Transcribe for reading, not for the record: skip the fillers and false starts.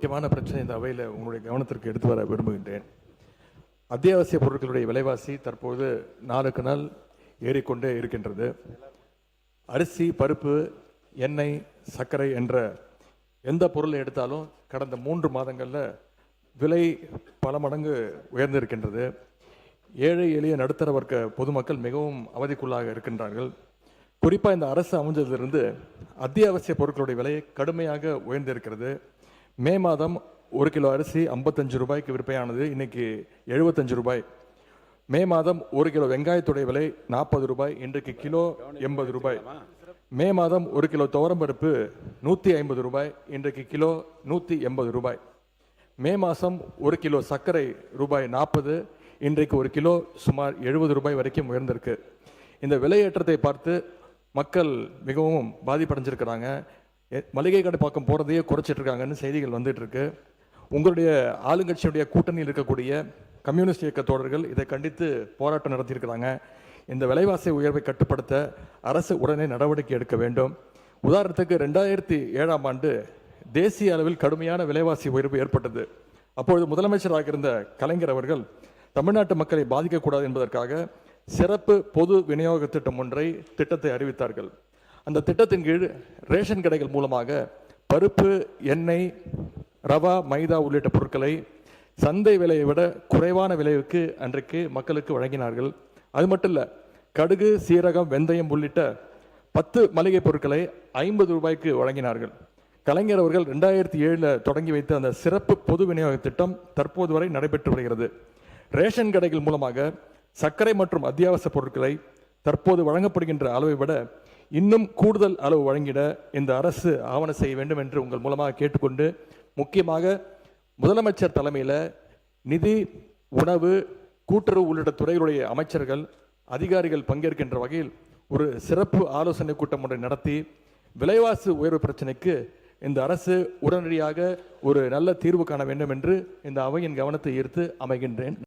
முக்கியமான பிரச்சனை இந்த அவையில் உங்களுடைய கவனத்திற்கு எடுத்து வர விரும்புகின்றேன். அத்தியாவசிய பொருட்களுடைய விலைவாசி தற்போது நாளுக்கு நாள் ஏறிக்கொண்டே இருக்கின்றது. அரிசி, பருப்பு, எண்ணெய், சர்க்கரை என்ற எந்த பொருளை எடுத்தாலும் கடந்த 3 மாதங்களில் விலை பல மடங்கு உயர்ந்திருக்கின்றது. ஏழை எளிய நடுத்தர வர்க்க பொதுமக்கள் மிகவும் அவதிக்குள்ளாக இருக்கின்றார்கள். குறிப்பாக இந்த அரசு அமைஞ்சதிலிருந்து அத்தியாவசிய பொருட்களுடைய விலை கடுமையாக உயர்ந்திருக்கிறது. மே மாதம் 1 கிலோ அரிசி 55 ரூபாய்க்கு விற்பனையானது, இன்னைக்கு 75 ரூபாய். மே மாதம் 1 கிலோ வெங்காயத்துடைய விலை 40 ரூபாய், இன்றைக்கு கிலோ 80 ரூபாய். மே மாதம் 1 கிலோ துவரம்பருப்பு 150 ரூபாய், இன்றைக்கு கிலோ 180 ரூபாய். மே மாதம் 1 கிலோ சர்க்கரை ரூபாய் 40, இன்றைக்கு 1 கிலோ சுமார் 70 ரூபாய் வரைக்கும் உயர்ந்திருக்கு. இந்த விலையேற்றத்தை பார்த்து மக்கள் மிகவும் பாதிப்படைஞ்சிருக்கிறாங்க. மளிகை கடை பக்கம் போகிறதையே குறைச்சிட்டு இருக்காங்கன்னு செய்திகள் வந்துட்டு இருக்கு. உங்களுடைய ஆளுங்கட்சியுடைய கூட்டணியில் இருக்கக்கூடிய கம்யூனிஸ்ட் இயக்க தோழர்கள் இதை கண்டித்து போராட்டம் நடத்தியிருக்கிறாங்க. இந்த விலைவாசி உயர்வை கட்டுப்படுத்த அரசு உடனே நடவடிக்கை எடுக்க வேண்டும். உதாரணத்துக்கு 2007ஆம் ஆண்டு தேசிய அளவில் கடுமையான விலைவாசி உயர்வு ஏற்பட்டது. அப்பொழுது முதலமைச்சராக இருந்த கலைஞர் அவர்கள் தமிழ்நாட்டு மக்களை பாதிக்கக்கூடாது என்பதற்காக சிறப்பு பொது விநியோக திட்டம் திட்டத்தை அறிவித்தார்கள். அந்த திட்டத்தின் கீழ் ரேஷன் கடைகள் மூலமாக பருப்பு, எண்ணெய், ரவா, மைதா உள்ளிட்ட பொருட்களை சந்தை விலையை விட குறைவான விலைக்கு அன்றைக்கு மக்களுக்கு வழங்கினார்கள். அது மட்டும் இல்லை, கடுகு, சீரகம், வெந்தயம் உள்ளிட்ட 10 மளிகை பொருட்களை 50 ரூபாய்க்கு வழங்கினார்கள். கலைஞர் அவர்கள் 2007 தொடங்கி வைத்த அந்த சிறப்பு பொது விநியோக திட்டம் தற்போது வரை நடைபெற்று வருகிறது. ரேஷன் கடைகள் மூலமாக சர்க்கரை மற்றும் அத்தியாவசிய பொருட்களை தற்போது வழங்கப்படுகின்ற அளவை விட இன்னும் கூடுதல் அளவு வழங்கிட இந்த அரசு ஆவணம் செய்ய வேண்டும் என்று உங்கள் மூலமாக கேட்டுக்கொண்டு, முக்கியமாக முதலமைச்சர் தலைமையில் நிதி, உணவு, கூட்டுறவு உள்ளிட்ட துறைகளுடைய அமைச்சர்கள், அதிகாரிகள் பங்கேற்கின்ற வகையில் ஒரு சிறப்பு ஆலோசனை கூட்டம் ஒன்றை நடத்தி விலைவாசி உயர்வு பிரச்சனைக்கு இந்த அரசு உடனடியாக ஒரு நல்ல தீர்வு காண வேண்டும் என்று இந்த அவையின் கவனத்தை ஈர்த்து அமைகின்றேன்.